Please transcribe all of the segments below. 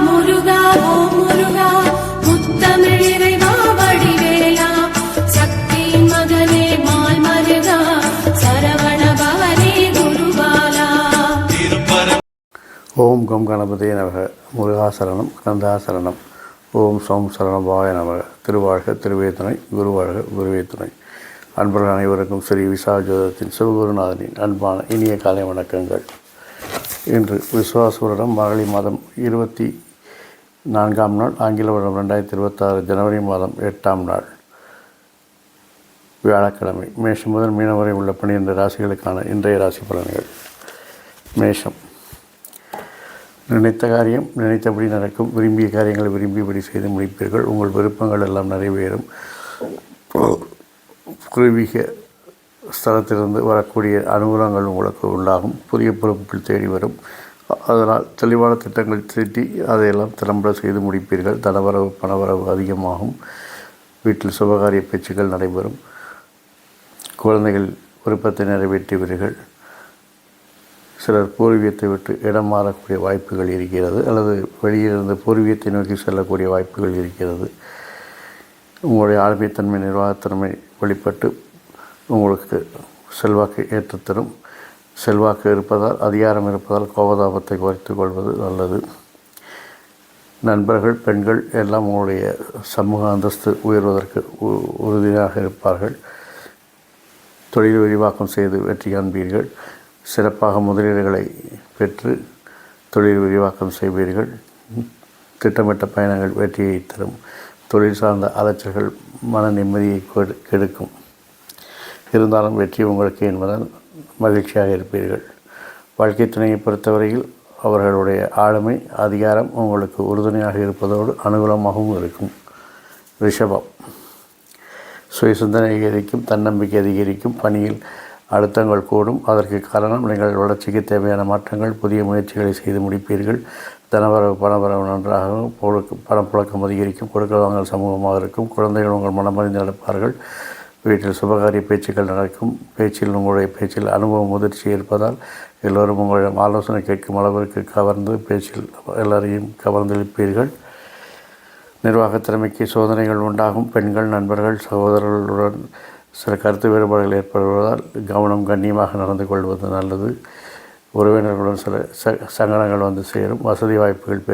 முருகா ஓம் முருகா முத்தமிழ் இறைவா வடிவேலா சக்தியின் மகனே மால் மருகா சரவண பவனே குருபாலா. ஓம் கம் கணபதே நமக. முருகாசரணம் கந்தாசரணம். ஓம் சோம் சரணபாய நமக. திருவாழ்க திருவே துணை, குருவாழ்க குருவே துணை. அன்பர்கள் அனைவருக்கும் ஸ்ரீ விசாஜோதத்தின் சிவகுருநாதனின் அன்பான இனிய காலை வணக்கங்கள். இன்று விசுவாச வருடம் மார்கழி மாதம் 24ஆம் நாள், ஆங்கில வருடம் 2026 ஜனவரி மாதம் 8ஆம் நாள், வியாழக்கிழமை. மேஷம் முதல் மீனம் வரை உள்ள 12 ராசிகளுக்கான இன்றைய ராசி பலன்கள். மேஷம். நினைத்த காரியம் நினைத்தபடி நடக்கும். விரும்பிய காரியங்களை விரும்பியபடி செய்து முடிப்பீர்கள். உங்கள் விருப்பங்கள் எல்லாம் நிறைவேறும். பூர்வீக ஸ்தலத்திலிருந்து வரக்கூடிய அனுகூலங்கள் உங்களுக்கு உண்டாகும். புதிய பொறுப்புகள் தேடி வரும். அதனால் தெளிவான திட்டங்கள் தீட்டி அதையெல்லாம் திறம்பட செய்து முடிப்பீர்கள். தனவரவு பணவரவு அதிகமாகும். வீட்டில் சுபகாரிய பேச்சுக்கள் நடைபெறும். குழந்தைகள் விருப்பத்தை நிறைவேற்றுவீர்கள். சிலர் பூர்வீகத்தை விட்டு இடம் மாறக்கூடிய வாய்ப்புகள் இருக்கிறது, அல்லது வெளியிலிருந்து பூர்வீகத்தை நோக்கி செல்லக்கூடிய வாய்ப்புகள் இருக்கிறது. உங்களுடைய ஆளுமைத்தன்மை நிர்வாகத்திறமை வெளிப்பட்டு உங்களுக்கு செல்வாக்கு ஏற்றுத்தரும். செல்வாக்கு இருப்பதால், அதிகாரம் இருப்பதால் கோபதாபத்தை குறைத்து கொள்வது நல்லது. நண்பர்கள், பெண்கள் எல்லாம் உங்களுடைய சமூக அந்தஸ்து உயர்வதற்கு உறுதியாக இருப்பார்கள். தொழில் விரிவாக்கம் செய்து வெற்றி காண்பீர்கள். சிறப்பாக முதலீடுகளை பெற்று தொழில் விரிவாக்கம் செய்வீர்கள். திட்டமிட்ட பயணங்கள் வெற்றியை தரும். தொழில் சார்ந்த அலைச்சல்கள் மன நிம்மதியை கெடுக்கும். இருந்தாலும் வெற்றி உங்களுக்கு என்பதால் மகிழ்ச்சியாக இருப்பீர்கள். வாழ்க்கை துணையை பொறுத்தவரையில் அவர்களுடைய ஆளுமை, அதிகாரம் உங்களுக்கு உறுதுணையாக இருப்பதோடு அனுகூலமாகவும் இருக்கும். ரிஷபம். சுய சிந்தனை அதிகரிக்கும். தன்னம்பிக்கை அதிகரிக்கும். பணியில் அழுத்தங்கள் கூடும். அதற்கு காரணம் நீங்கள் வளர்ச்சிக்கு தேவையான மாற்றங்கள், புதிய முயற்சிகளை செய்து முடிப்பீர்கள். தனவரவு பணவரவு நன்றாகவும் பணப்புழக்கம் அதிகரிக்கும். கொடுக்கல் வாங்கல் சமூகமாக இருக்கும். குழந்தைகள் உங்கள் மனமறிந்து நடப்பார்கள். வீட்டில் சுபகாரிய பேச்சுக்கள் நடக்கும். உங்களுடைய பேச்சில் அனுபவம் முதிர்ச்சி இருப்பதால் எல்லோரும் உங்களிடம் ஆலோசனை கேட்கும் அளவிற்கு கவர்ந்து பேச்சில் எல்லோரையும் கவர்ந்தளிப்பீர்கள். நிர்வாக திறமைக்கு சோதனைகள் உண்டாகும். பெண்கள், நண்பர்கள், சகோதரர்களுடன் சில கருத்து வேறுபாடுகள் ஏற்படுவதால் கவனம் கண்ணியமாக நடந்து கொள்வது நல்லது. உறவினர்களுடன் சில சங்கடங்கள் வந்து சேரும். வசதி வாய்ப்புகள்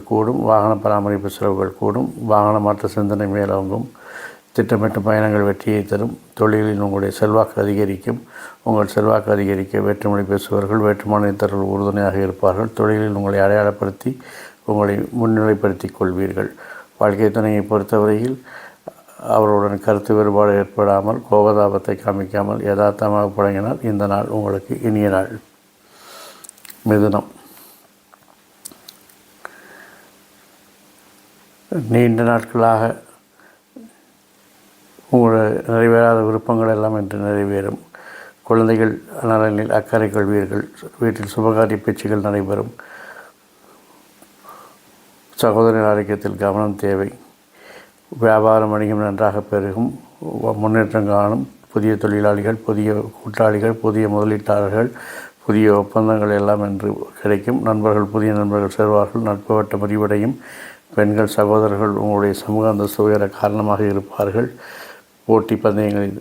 கூடும். வாகன பராமரிப்பு செலவுகள் கூடும். வாகன மாற்ற சிந்தனை மேலோங்கும். திட்டமிட்ட பயணங்கள் வெற்றியை தரும். தொழிலில் உங்களுடைய செல்வாக்கு அதிகரிக்கும். உங்கள் செல்வாக்கு அதிகரிக்க வேற்றுமொழி பேசுபவர்கள், வேற்றுமானியத்தர்கள் உறுதுணையாக இருப்பார்கள். தொழிலில் உங்களை அடையாளப்படுத்தி உங்களை முன்னிலைப்படுத்திக் கொள்வீர்கள். வாழ்க்கை துணையை பொறுத்தவரையில் அவருடன் கருத்து வேறுபாடு ஏற்படாமல், கோபதாபத்தை காமிக்காமல் யதார்த்தமாக பழங்கினால் இந்த நாள் உங்களுக்கு இனிய நாள். மிதுனம். நீண்ட நாட்களாக உங்களுடைய நிறைவேறாத விருப்பங்கள் எல்லாம் இன்று நிறைவேறும். குழந்தைகள் நலனில் அக்கறை கொள்வீர்கள். வீட்டில் சுபகாரிய பேச்சுகள் நடைபெறும். சகோதரர் ஆரோக்கியத்தில் கவனம் தேவை. வியாபாரம் வணிகம் நன்றாக பெருகும். முன்னேற்றம் காணும். புதிய தொழிலாளிகள், புதிய கூட்டாளிகள், புதிய முதலீட்டாளர்கள், புதிய ஒப்பந்தங்கள் எல்லாம் என்று கிடைக்கும். புதிய நண்பர்கள் சேர்வார்கள். நட்பு வட்டம் விரிவடையும். பெண்கள், சகோதரர்கள் உங்களுடைய சமூக அந்தஸ்து உயர காரணமாக இருப்பார்கள். போட்டி பந்தயங்களில்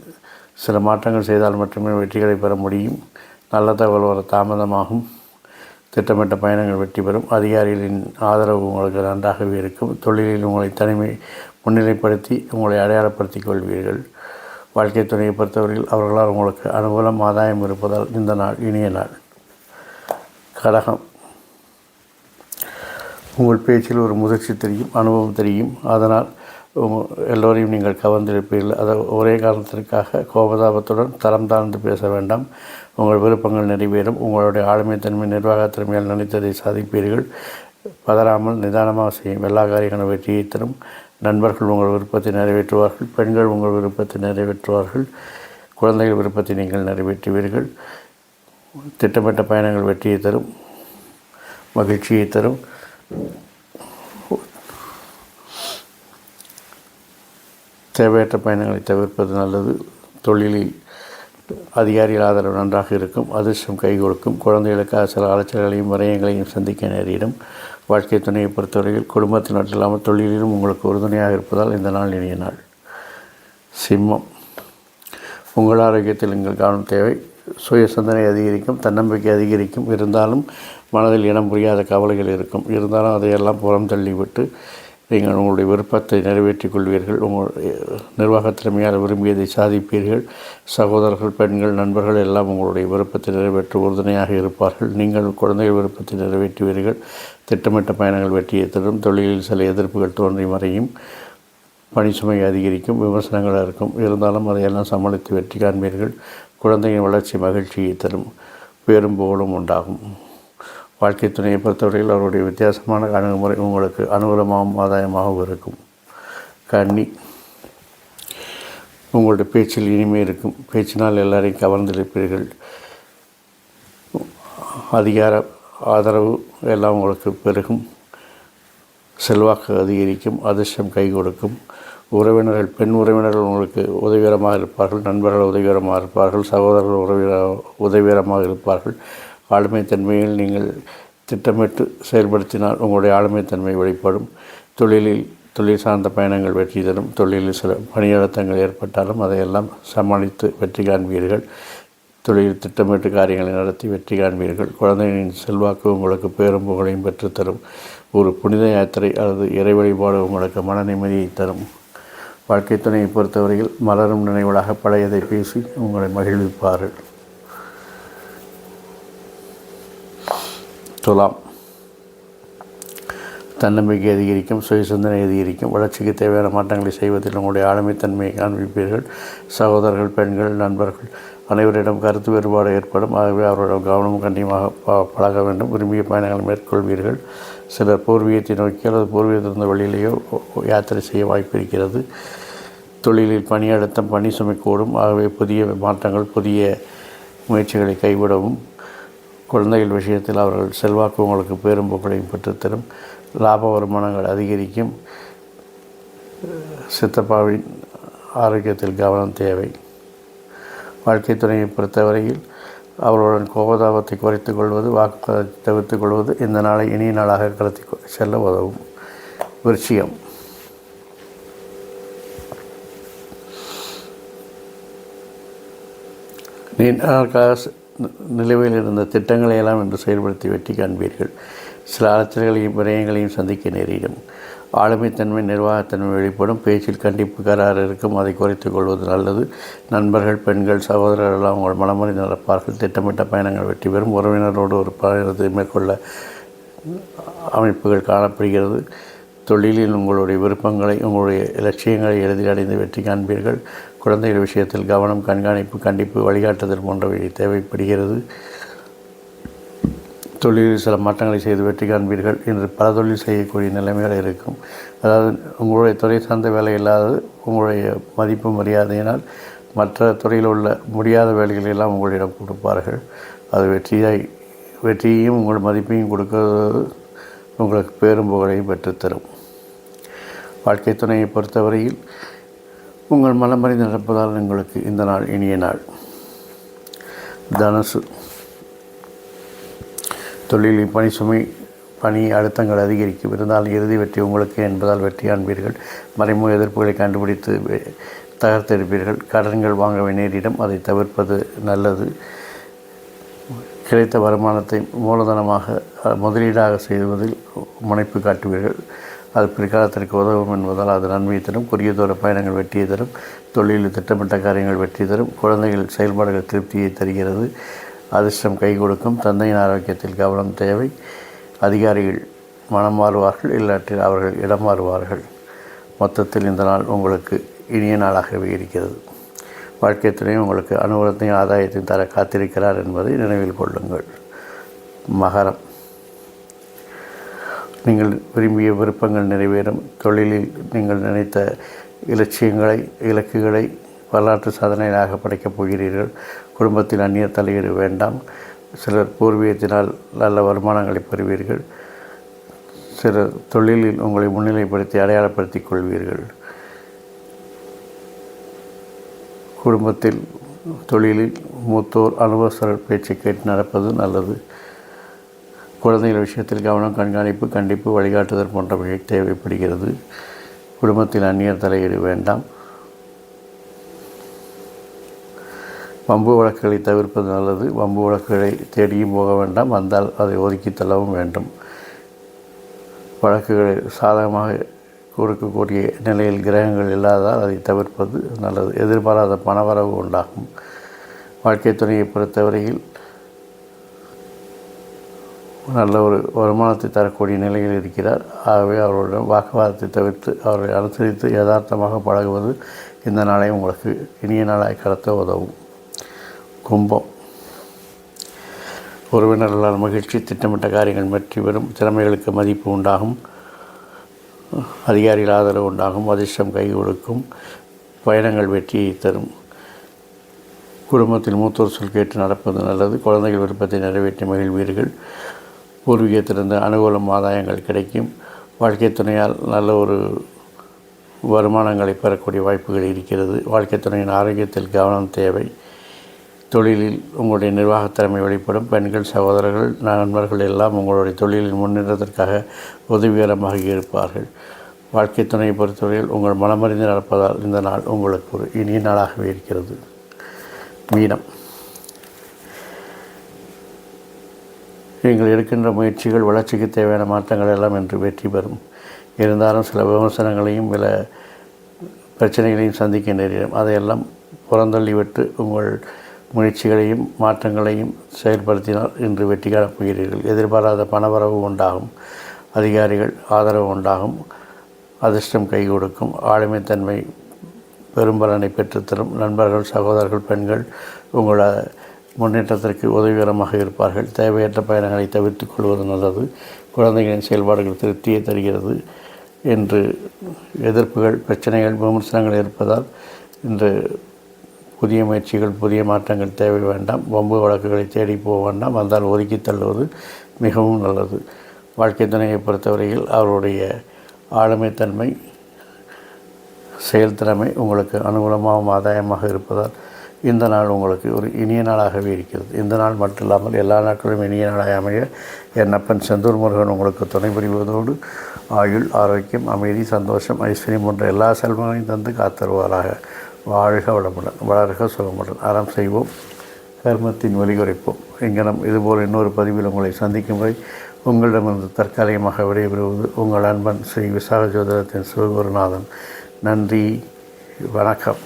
சில மாற்றங்கள் செய்தால் மட்டுமே வெற்றிகளை பெற முடியும். நல்ல தகவல் வர தாமதமாகும். திட்டமிட்ட பயணங்கள் வெற்றி பெறும். அதிகாரிகளின் ஆதரவு உங்களுக்கு நன்றாகவே இருக்கும். தொழிலில் உங்களை முன்னிலைப்படுத்தி உங்களை அடையாளப்படுத்திக் கொள்வீர்கள். வாழ்க்கை துணையை பொறுத்தவரையில் அவர்களால் உங்களுக்கு அனுகூலம், ஆதாயம் இருப்பதால் இந்த நாள் இனிய நாள். கடகம். உங்கள் பேச்சில் ஒரு முதிர்ச்சி தெரியும், அனுபவம் தெரியும். அதனால் எல்லோரையும் நீங்கள் கவர்ந்திருப்பீர்கள். அதை ஒரே காரணத்திற்காக கோபதாபத்துடன் தரம் தாழ்ந்து பேச வேண்டாம். உங்கள் விருப்பங்கள் நிறைவேறும். உங்களுடைய ஆளுமைத்தன்மை, நிர்வாகத்திறமையால் நினைத்ததை சாதிப்பீர்கள். பதறாமல் நிதானமாக செய்யும் எல்லா காரியங்களும் வெற்றியை தரும். நண்பர்கள் உங்கள் விருப்பத்தை நிறைவேற்றுவார்கள். பெண்கள் உங்கள் விருப்பத்தை நிறைவேற்றுவார்கள். குழந்தைகள் விருப்பத்தை நீங்கள் நிறைவேற்றுவீர்கள். திட்டமிட்ட பயணங்கள் வெற்றியை தரும், மகிழ்ச்சியை தரும். தேவையற்ற பயணங்களை தவிர்ப்பது நல்லது. தொழிலில் அதிகாரிகள் ஆதரவு நன்றாக இருக்கும். அதிர்ஷ்டம் கை கொடுக்கும். குழந்தைகளுக்காக சில அலைச்சல்களையும் விரயங்களையும் சந்திக்க நேரிடும். வாழ்க்கை துணையை பொறுத்தவரையில் குடும்பத்தில் மட்டும் இல்லாமல் தொழிலிலும் உங்களுக்கு உறுதுணையாக இருப்பதால் இந்த நாள் இனிய நாள். சிம்மம். உங்கள் ஆரோக்கியத்தில் நீங்கள் கவனம் தேவை. சுய சிந்தனை அதிகரிக்கும். தன்னம்பிக்கை அதிகரிக்கும். இருந்தாலும் மனதில் இனம் புரியாத கவலைகள் இருக்கும். இருந்தாலும் அதையெல்லாம் புறம் தள்ளிவிட்டு நீங்கள் உங்களுடைய விருப்பத்தை நிறைவேற்றிக் கொள்வீர்கள். உங்கள் நிர்வாக திறமையால் விரும்பியதை சாதிப்பீர்கள். சகோதரர்கள், பெண்கள், நண்பர்கள் எல்லாம் உங்களுடைய விருப்பத்தை நிறைவேற்ற உறுதுணையாக இருப்பார்கள். நீங்கள் குழந்தைகள் விருப்பத்தை நிறைவேற்றுவீர்கள். திட்டமிட்ட பயணங்கள் வெற்றியை தரும். தொழிலில் சில எதிர்ப்புகள் தோன்றி மறையும். பணி சுமை அதிகரிக்கும். விமர்சனங்கள் இருக்கும். இருந்தாலும் அதையெல்லாம் சமாளித்து வெற்றி காண்பீர்கள். குழந்தையின் வளர்ச்சி மகிழ்ச்சியை தரும். பேரும் புகழும் உண்டாகும். வாழ்க்கை துணையை பொறுத்தவரையில் அவருடைய வித்தியாசமான அணுகுமுறை உங்களுக்கு அனுகூலமாகவும் ஆதாயமாகவும் இருக்கும். கன்னி. உங்களுடைய பேச்சில் இனிமை இருக்கும். பேச்சினால் எல்லாரையும் கவர்ந்திருப்பீர்கள். அதிகார ஆதரவு எல்லாம் உங்களுக்கு பெருகும். செல்வாக்கு அதிகரிக்கும். அதிர்ஷ்டம் கை கொடுக்கும். உறவினர்கள், பெண் உறவினர்கள் உங்களுக்கு உதவிகரமாக இருப்பார்கள். நண்பர்கள் உதவிகரமாக இருப்பார்கள். சகோதரர்கள் உதவிகரமாக இருப்பார்கள். ஆளுமைத்தன்மையில் நீங்கள் திட்டமிட்டு செயல்படுத்தினால் உங்களுடைய ஆளுமைத்தன்மை வெளிப்படும். தொழில் சார்ந்த பயணங்கள் வெற்றி தரும். தொழிலில் சில பணியழுத்தங்கள் ஏற்பட்டாலும் அதையெல்லாம் சமாளித்து வெற்றி காண்பீர்கள். தொழில் திட்டமிட்டு காரியங்களை நடத்தி வெற்றி காண்பீர்கள். குழந்தைகளின் செல்வாக்கு உங்களுக்கு பேரும் புகழையும் பெற்றுத்தரும். ஒரு புனித யாத்திரை அல்லது இறை வழிபாடு உங்களுக்கு மன நிம்மதியை தரும். வாழ்க்கை துணையை பொறுத்தவரையில் மலரும் நினைவுகளாக பழையதை பேசி உங்களை மகிழ்விப்பார்கள். துலாம். தன்னம்பிக்கை அதிகரிக்கும். சுய சிந்தனை அதிகரிக்கும். வளர்ச்சிக்கு தேவையான மாற்றங்களை செய்வதில் உங்களுடைய ஆளுமைத்தன்மையை காண்பிப்பீர்கள். சகோதரர்கள், பெண்கள், நண்பர்கள் அனைவரிடம் கருத்து வேறுபாடு ஏற்படும். ஆகவே அவர்களிடம் கவனம் கண்டிப்பாக பழக வேண்டும். விரும்பிய பயணங்களை மேற்கொள்வீர்கள். சிலர் பூர்வீகத்தை நோக்கி அல்லது பூர்வீகத்திலிருந்த வழியிலேயோ யாத்திரை செய்ய வாய்ப்பு இருக்கிறது. தொழிலில் பணி அழுத்தம், பணி சுமை கூடும். ஆகவே புதிய மாற்றங்கள், புதிய முயற்சிகளை கைவிடவும். குழந்தைகள் விஷயத்தில் அவர்கள் செல்வாக்கு உங்களுக்கு பேரும் புகழையும் பெற்றுத்தரும். லாப வருமானங்கள் அதிகரிக்கும். சித்தப்பாவின் ஆரோக்கியத்தில் கவனம் தேவை. வாழ்க்கை துணையை பொறுத்தவரையில் அவர்களுடன் கோபதாபத்தை குறைத்துக் கொள்வது, வாக்குவாதத்தை தவிர்த்துக் கொள்வது இந்த நாளை இனிய நாளாக கடத்தி செல்ல உதவும். விருச்சிகம். நீண்ட நாட்களாக நிலுவையில் இருந்த திட்டங்களை எல்லாம் இன்று செயல்படுத்தி வெற்றி காண்பீர்கள். சில அலைச்சல்களையும் விரயங்களையும் சந்திக்க நேரிடும். ஆளுமைத்தன்மை, நிர்வாகத்தன்மை வெளிப்படும். பேச்சில் கண்டிப்பு கராறு இருக்கும். அதை குறைத்துக் கொள்வது நல்லது. நண்பர்கள், பெண்கள், சகோதரர்கள் எல்லாம் உங்கள் மனமறிந்து நடப்பார்கள். திட்டமிட்ட பயணங்கள் வெற்றி பெறும். உறவினரோடு ஒரு பயணத்தை மேற்கொள்ள அமைப்புகள் காணப்படுகிறது. தொழிலில் உங்களுடைய விருப்பங்களை, உங்களுடைய இலட்சியங்களை எளிதில் அடைந்து வெற்றி காண்பீர்கள். குழந்தைகள் விஷயத்தில் கவனம், கண்காணிப்பு, கண்டிப்பு, வழிகாட்டுதல் போன்றவை தேவைப்படுகிறது. தொழிலில் சில மாற்றங்களை செய்து வெற்றி காண்பீர்கள். இன்று பல தொழில் செய்யக்கூடிய நிலைமைகள் இருக்கும். அதாவது உங்களுடைய துறை சார்ந்த வேலை இல்லாதது உங்களுடைய மதிப்பு மரியாதையினால் மற்ற துறையில் உள்ள முடியாத வேலைகளெல்லாம் உங்களிடம் கொடுப்பார்கள். அது வெற்றியையும் உங்கள் மதிப்பையும் கொடுக்கிறது உங்களுக்கு பேரும் புகழையும் பெற்றுத்தரும். வாழ்க்கை துணையை பொறுத்தவரையில் உங்கள் மனமறிந்து நடப்பதால் உங்களுக்கு இந்த நாள் இனிய நாள். தனுசு. தொழிலில் பணி சுமை, பணி அழுத்தங்கள் அதிகரிக்கும். இருந்தாலும் இறுதி வெற்றி உங்களுக்கு என்பதால் வெற்றி காண்பீர்கள். மறைமுக எதிர்ப்புகளை கண்டுபிடித்து தகர்த்தெடுப்பீர்கள். கடன்கள் வாங்க நேரிடம். அதை தவிர்ப்பது நல்லது. கிடைத்த வருமானத்தை மூலதனமாக முதலீடாக செய்வதில் முனைப்பு காட்டுவீர்கள். அது பிற்காலத்திற்கு உதவும் என்பதால் அது நன்மை தரும். குறுகிய தூர பயணங்கள் வெற்றியை தரும். தொழிலில் திட்டமிட்ட காரியங்கள் வெற்றி தரும். குழந்தைகள் செயல்பாடுகள் திருப்தியை தருகிறது. அதிர்ஷ்டம் கை கொடுக்கும். தந்தையின் ஆரோக்கியத்தில் கவனம் தேவை. அதிகாரிகள் மனம் மாறுவார்கள், இல்லாட்டில் அவர்கள் இடம் மாறுவார்கள். மொத்தத்தில் இந்த நாள் உங்களுக்கு இனிய நாளாகவே இருக்கிறது. வாழ்க்கை துணை உங்களுக்கு அனுகூலத்தையும் ஆதாயத்தையும் தர காத்திருக்கிறார் என்பதை நினைவில் கொள்ளுங்கள். மகரம். நீங்கள் விரும்பிய விருப்பங்கள் நிறைவேறும். தொழிலில் நீங்கள் நினைத்த இலக்குகளை வரலாற்று சாதனையாக படைக்கப் போகிறீர்கள். குடும்பத்தில் அந்நிய தலையீடு வேண்டாம். சிலர் பூர்வீகத்தினால் நல்ல வருமானங்களை பெறுவீர்கள். சிலர் தொழிலில் உங்களை முன்னிலைப்படுத்தி அடையாளப்படுத்திக் கொள்வீர்கள். குடும்பத்தில் தொழிலில் மூத்தோர் அனுபவஸ்தர் பேச்சை கேட்டு நடப்பது நல்லது. குழந்தைகள் விஷயத்தில் கவனம், கண்காணிப்பு, கண்டிப்பு, வழிகாட்டுதல் போன்றவை தேவைப்படுகிறது. குடும்பத்தில் அந்நியர் தலையீடு வேண்டாம். வம்பு வழக்குகளை தவிர்ப்பது நல்லது. வம்பு வழக்குகளை தேடியும் போக வேண்டாம். வந்தால் அதை ஒதுக்கி தள்ளவும் வேண்டும். வழக்குகளை சாதகமாக கொடுக்கக்கூடிய நிலையில் கிரகங்கள் இல்லாததால் அதை தவிர்ப்பது நல்லது. எதிர்பாராத பணவரவு உண்டாகும். வாழ்க்கை துணையை பொறுத்தவரையில் நல்ல ஒரு வருமானத்தை தரக்கூடிய நிலையில் இருக்கிறார். ஆகவே அவர்களுடன் வாக்குவாதத்தை தவிர்த்து அவர்களை அனுசரித்து யதார்த்தமாக பழகுவது இந்த நாளை உங்களுக்கு இனிய நாளாய் கடத்த உதவும். கும்பம். உறவினர்களால் மகிழ்ச்சி, திட்டமிட்ட காரியங்கள் வெற்றி பெறும். திறமைகளுக்கு மதிப்பு உண்டாகும். அதிகாரிகள் ஆதரவு உண்டாகும். அதிர்ஷ்டம் கை கொடுக்கும். பயணங்கள் வெற்றியை தரும். குடும்பத்தில் மூத்தோர் சொல் கேட்டு நடப்பது நல்லது. குழந்தைகள் விருப்பத்தை நிறைவேற்றி மகிழ்வீர்கள். பூர்வீகத்திலிருந்து அனுகூலம் ஆதாயங்கள் கிடைக்கும். வாழ்க்கை துணையால் நல்ல ஒரு வருமானங்களை பெறக்கூடிய வாய்ப்புகள் இருக்கிறது. வாழ்க்கை துணையின் ஆரோக்கியத்தில் கவனம் தேவை. தொழிலில் உங்களுடைய நிர்வாகத்திறமை வெளிப்படும். பெண்கள், சகோதரர்கள், நண்பர்கள் எல்லாம் உங்களுடைய தொழிலில் முன்னேற்றத்திற்காக உதவிகரமாக இருப்பார்கள். வாழ்க்கை துணையை பொறுத்தவரையில் உங்கள் மனமறிந்து நடப்பதால் இந்த நாள் உங்களுக்கு ஒரு இனிய நாளாகவே இருக்கிறது. மீனம். நீங்கள் எடுக்கின்ற முயற்சிகள் வளர்ச்சிக்கு தேவையான மாற்றங்கள் எல்லாம் என்று வெற்றி பெறும். இருந்தாலும் சில விமர்சனங்களையும் சில பிரச்சனைகளையும் சந்திக்க நேரிடும். அதையெல்லாம் புறந்தள்ளிவிட்டு உங்கள் முயற்சிகளையும் மாற்றங்களையும் செயல்படுத்தினால் இன்று வெற்றி காணப் போகிறீர்கள். எதிர்பாராத பணவரவு உண்டாகும். அதிகாரிகள் ஆதரவு உண்டாகும். அதிர்ஷ்டம் கை கொடுக்கும். ஆளுமைத்தன்மை பெரும்பலனை பெற்றுத்தரும். நண்பர்கள், சகோதரர்கள், பெண்கள் உங்கள முன்னேற்றத்திற்கு உதவிகரமாக இருப்பார்கள். தேவையற்ற பயணங்களை தவிர்த்து கொள்வது நல்லது. குழந்தைகளின் செயல்பாடுகள் திருப்தியை தருகிறது. என்று எதிர்ப்புகள், பிரச்சனைகள், விமர்சனங்கள் இருப்பதால் இன்று புதிய முயற்சிகள், புதிய மாற்றங்கள் தேவை வேண்டாம். வம்பு வழக்குகளை தேடி போக வேண்டாம். வந்தால் ஒதுக்கி தள்ளுவது மிகவும் நல்லது. வாழ்க்கை துணையை பொறுத்தவரையில் அவருடைய ஆளுமைத்தன்மை, செயல்திறமை உங்களுக்கு அனுகூலமாகவும் ஆதாயமாக இருப்பதால் இந்த நாள் உங்களுக்கு ஒரு இனிய நாளாகவே இருக்கிறது. இந்த நாள் மட்டும் இல்லாமல் எல்லா நாட்களும் இனிய நாளாக அமைய என் அப்பன் செந்தூர் முருகன் உங்களுக்கு துணை புரிவதோடு ஆயுள், ஆரோக்கியம், அமைதி, சந்தோஷம், ஐஸ்வர்யம் போன்ற எல்லா செல்வங்களையும் தந்து காத்தருவாராக. வாழ்க வளமுடன், வளர்க சுகமுடன். அறம் செய்வோம், கர்மத்தின் வழி குறைப்போம். எங்கனம் இதுபோல் இன்னொரு பதிவில் உங்களை சந்திக்கும் வரை உங்களிடமிருந்து தற்காலிகமாக விடைபெறுவது உங்கள் அன்பன் ஸ்ரீ விசாக ஜோதிடத்தின் சிவகுருநாதன். நன்றி, வணக்கம்.